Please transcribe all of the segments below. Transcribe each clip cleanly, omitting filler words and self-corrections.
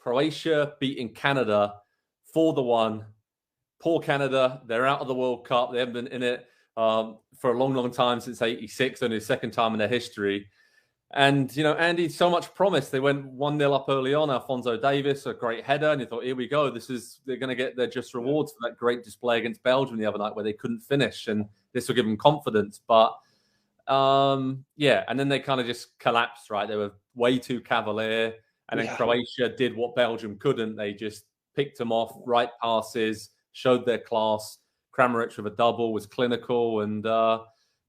Croatia beating Canada 4-1. Poor Canada. They're out of the World Cup. They haven't been in it for a long, long time, since '86, only the second time in their history. And, Andy, so much promise. They went 1-0 up early on. Alphonso Davies, a great header. And you thought, here we go. They're going to get their just rewards for that great display against Belgium the other night where they couldn't finish. And this will give them confidence. But, and then they kind of just collapsed, right? They were way too cavalier. And then Croatia did what Belgium couldn't. They just picked them off, right passes, showed their class. Kramaric with a double was clinical. And,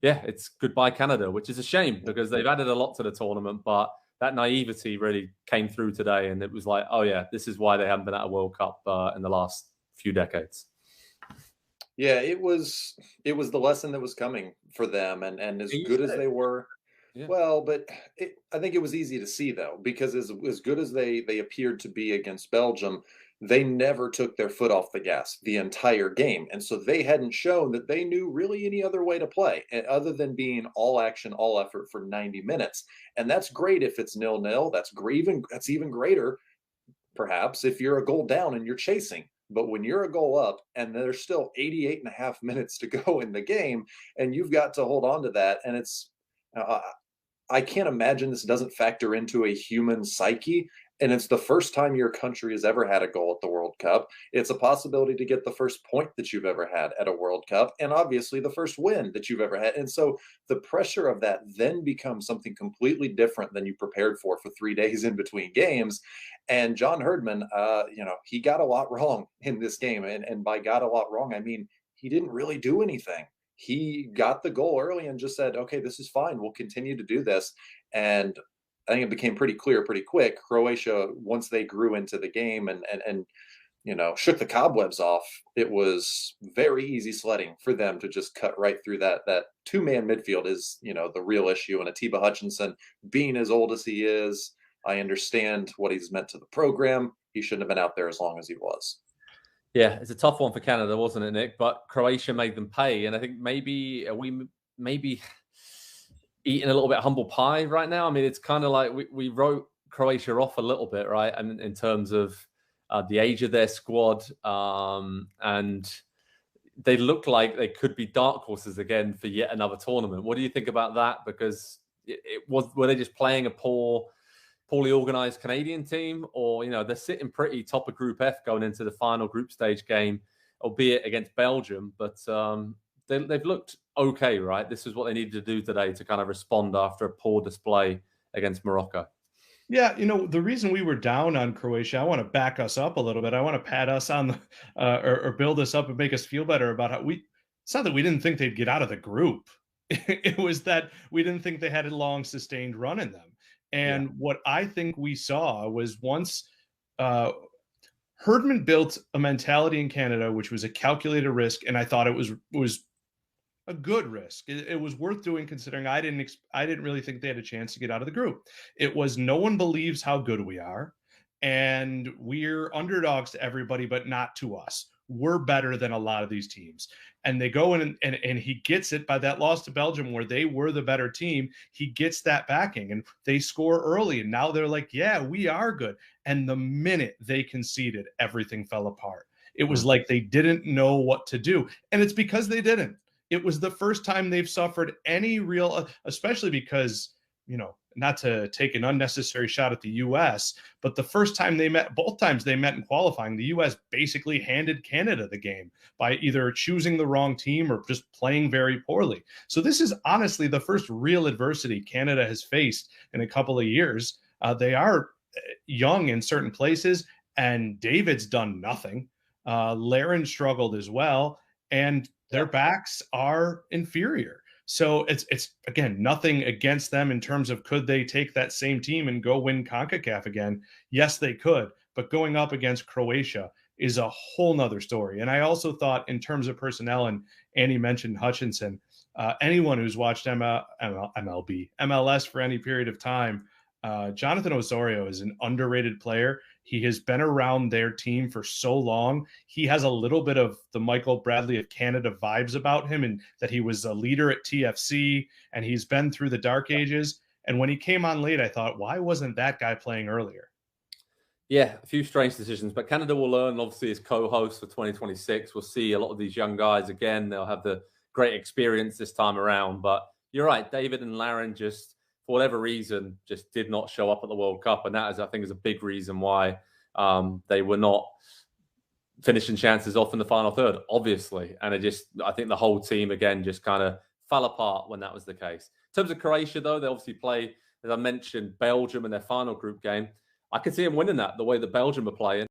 it's goodbye Canada, which is a shame because they've added a lot to the tournament, but that naivety really came through today. And it was like, oh yeah, this is why they haven't been at a World Cup in the last few decades. Yeah, it was the lesson that was coming for them. And as good as they were, but I think it was easy to see though, because as good as they appeared to be against Belgium, they never took their foot off the gas the entire game. And so they hadn't shown that they knew really any other way to play other than being all action, all effort for 90 minutes. And that's great if it's 0-0. That's great. That's even greater, perhaps, if you're a goal down and you're chasing. But when you're a goal up and there's still 88 and a half minutes to go in the game, and you've got to hold on to that, and it's I can't imagine this doesn't factor into a human psyche. And it's the first time your country has ever had a goal at the World Cup. It's a possibility to get the first point that you've ever had at a World Cup, and obviously the first win that you've ever had. And so the pressure of that then becomes something completely different than you prepared for 3 days in between games. And John Herdman, he got a lot wrong in this game. And by got a lot wrong, I mean, he didn't really do anything. He got the goal early and just said, okay, this is fine. We'll continue to do this. And I think it became pretty clear pretty quick. Croatia, once they grew into the game and shook the cobwebs off, it was very easy sledding for them to just cut right through that. That two-man midfield is, the real issue. And Atiba Hutchinson, being as old as he is, I understand what he's meant to the program. He shouldn't have been out there as long as he was. Yeah, it's a tough one for Canada, wasn't it, Nick? But Croatia made them pay. And I think maybe eating a little bit of humble pie right now. I mean, it's kind of like we wrote Croatia off a little bit, right? And in terms of the age of their squad, and they look like they could be dark horses again for yet another tournament. What do you think about that? Because were they just playing a poorly organized Canadian team, or they're sitting pretty top of Group F going into the final group stage game, albeit against Belgium, but they've looked okay, right? This is what they needed to do today to kind of respond after a poor display against Morocco. Yeah, the reason we were down on Croatia, I want to back us up a little bit. I want to pat us on the or build us up and make us feel better about how it's not that we didn't think they'd get out of the group. It was that we didn't think they had a long sustained run in them. And what I think we saw was once Herdman built a mentality in Canada, which was a calculated risk, and I thought it was a good risk. It was worth doing, considering I didn't really think they had a chance to get out of the group. It was no one believes how good we are, and we're underdogs to everybody, but not to us. We're better than a lot of these teams. And they go in and he gets it by that loss to Belgium, where they were the better team. He gets that backing and they score early. And now they're like, yeah, we are good. And the minute they conceded, everything fell apart. It was like they didn't know what to do. And it's because they didn't. It was the first time they've suffered any real, especially because, not to take an unnecessary shot at the U.S., but the first time they met, both times they met in qualifying, the U.S. basically handed Canada the game by either choosing the wrong team or just playing very poorly. So this is honestly the first real adversity Canada has faced in a couple of years. They are young in certain places, and David's done nothing. Laren struggled as well, and their backs are inferior. So it's again, nothing against them in terms of could they take that same team and go win CONCACAF again? Yes, they could. But going up against Croatia is a whole nother story. And I also thought in terms of personnel, and Annie mentioned Hutchinson, anyone who's watched MLS for any period of time, Jonathan Osorio is an underrated player. He has been around their team for so long. He has a little bit of the Michael Bradley of Canada vibes about him, and that he was a leader at TFC and he's been through the dark ages. And when he came on late, I thought, why wasn't that guy playing earlier? Yeah, a few strange decisions, but Canada will learn, obviously, as co-host for 2026. We'll see a lot of these young guys again. They'll have the great experience this time around. But you're right, David and Laren just, for whatever reason, just did not show up at the World Cup. And that is, I think, is a big reason why they were not finishing chances off in the final third, obviously. And I think the whole team, again, just kind of fell apart when that was the case. In terms of Croatia, though, they obviously play, as I mentioned, Belgium in their final group game. I could see them winning that the way that Belgium are playing.